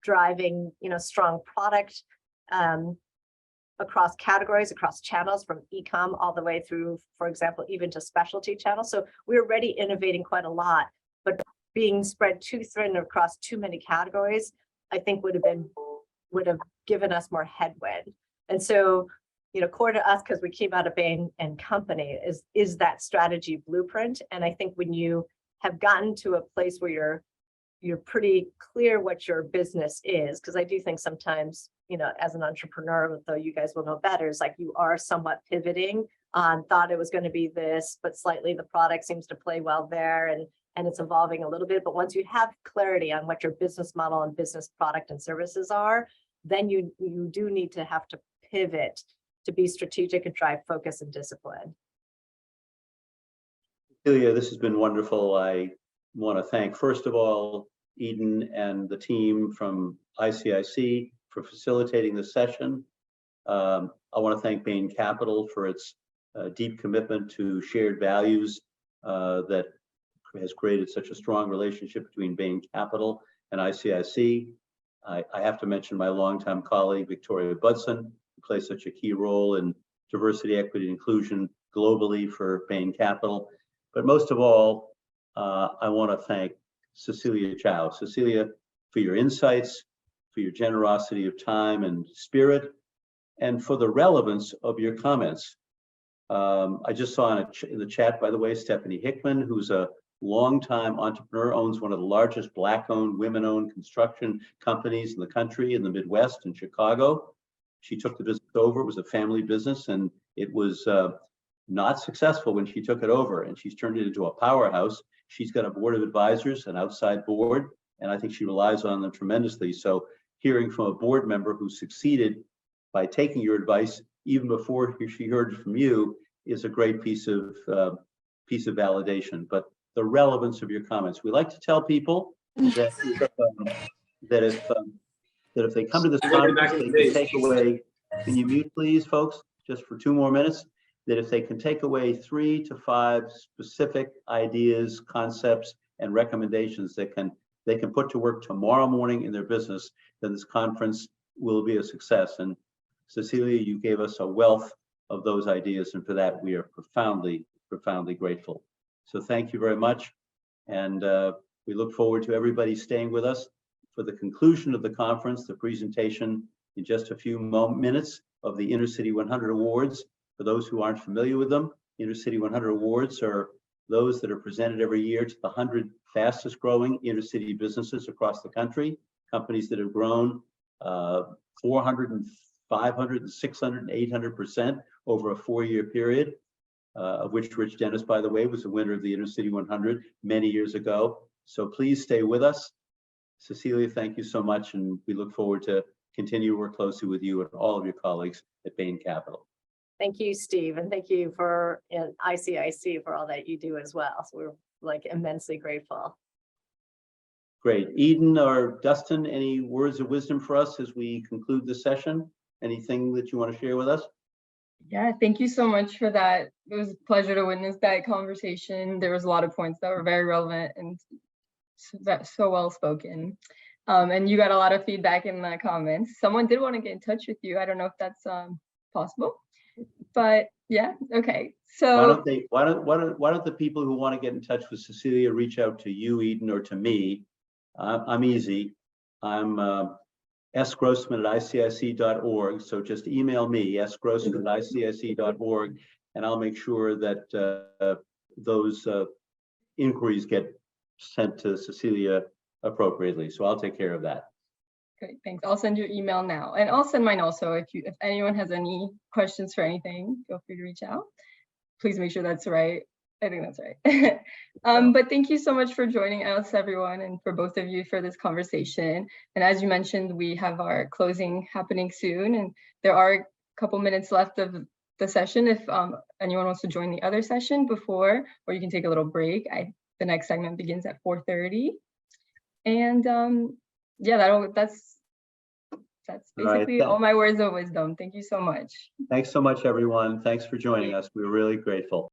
driving, strong product across categories, across channels, from e-com all the way through, for example, even to specialty channels. So we were already innovating quite a lot, but being spread too thin across too many categories, I think would have given us more headwind. And so, core to us, because we came out of Bain and Company, is that strategy blueprint. And I think when you have gotten to a place where you're pretty clear what your business is, because I do think sometimes, as an entrepreneur, though you guys will know better, is like you are somewhat pivoting on, thought it was going to be this, but slightly the product seems to play well there, and it's evolving a little bit. But once you have clarity on what your business model and business product and services are, then you do need to have to pivot to be strategic and drive focus and discipline. Cecilia, this has been wonderful. I want to thank, first of all, Eden and the team from ICIC for facilitating this session. I want to thank Bain Capital for its deep commitment to shared values that has created such a strong relationship between Bain Capital and ICIC. I have to mention my longtime colleague, Victoria Budson, who play such a key role in diversity, equity, and inclusion globally for Bain Capital. But most of all, I want to thank Cecilia Chao. Cecilia, for your insights, for your generosity of time and spirit, and for the relevance of your comments. I just saw in the chat, by the way, Stephanie Hickman, who's a longtime entrepreneur, owns one of the largest Black-owned, women-owned construction companies in the country, in the Midwest, in Chicago. She took the business over. It was a family business, and it was not successful when she took it over, and she's turned it into a powerhouse. She's got a board of advisors, an outside board, and I think she relies on them tremendously. So hearing from a board member who succeeded by taking your advice even before she heard from you is a great piece of validation. But the relevance of your comments, we like to tell people that if they come to this conference, they can take away. Can you mute, please, folks, just for 2 more minutes? That if they can take away 3 to 5 specific ideas, concepts, and recommendations that they can put to work tomorrow morning in their business, then this conference will be a success. And Cecilia, you gave us a wealth of those ideas, and for that we are profoundly, profoundly grateful. So thank you very much, and we look forward to everybody staying with us for the conclusion of the conference, the presentation in just a few minutes of the InterCity 100 Awards. For those who aren't familiar with them, InterCity 100 Awards are those that are presented every year to the 100 fastest growing intercity businesses across the country, companies that have grown 400 and 500 and 600 and 800% over a 4-year period, of which Rich Dennis, by the way, was the winner of the InterCity 100 many years ago. So please stay with us. Cecilia, thank you so much, and we look forward to continue to work closely with you and all of your colleagues at Bain Capital. Thank you, Steve, and thank you for ICIC for all that you do as well. So we're like immensely grateful. Great. Eden or Dustin, any words of wisdom for us as we conclude this session? Anything that you want to share with us? Yeah, thank you so much for that. It was a pleasure to witness that conversation. There was a lot of points that were very relevant and so well spoken. And you got a lot of feedback in the comments. Someone did want to get in touch with you. I don't know if that's possible, but yeah, okay. So why don't the people who want to get in touch with Cecilia reach out to you, Eden, or to me? I'm easy. I'm sgrossman@icic.org. So just email me, sgrossman@icic.org, and I'll make sure that those inquiries get sent to Cecilia appropriately. So I'll take care of that. Great, thanks. I'll send your email now, and I'll send mine also. If anyone has any questions for anything, feel free to reach out. Please make sure that's right. I think that's right. But thank you so much for joining us, everyone, and for both of you for this conversation. And as you mentioned, we have our closing happening soon, and there are a couple minutes left of the session if anyone wants to join the other session before, or you can take a little break. The next segment begins at 4:30. And yeah, that's basically all my words of wisdom. Thank you so much. Thanks so much, everyone. Thanks for joining us. We're really grateful.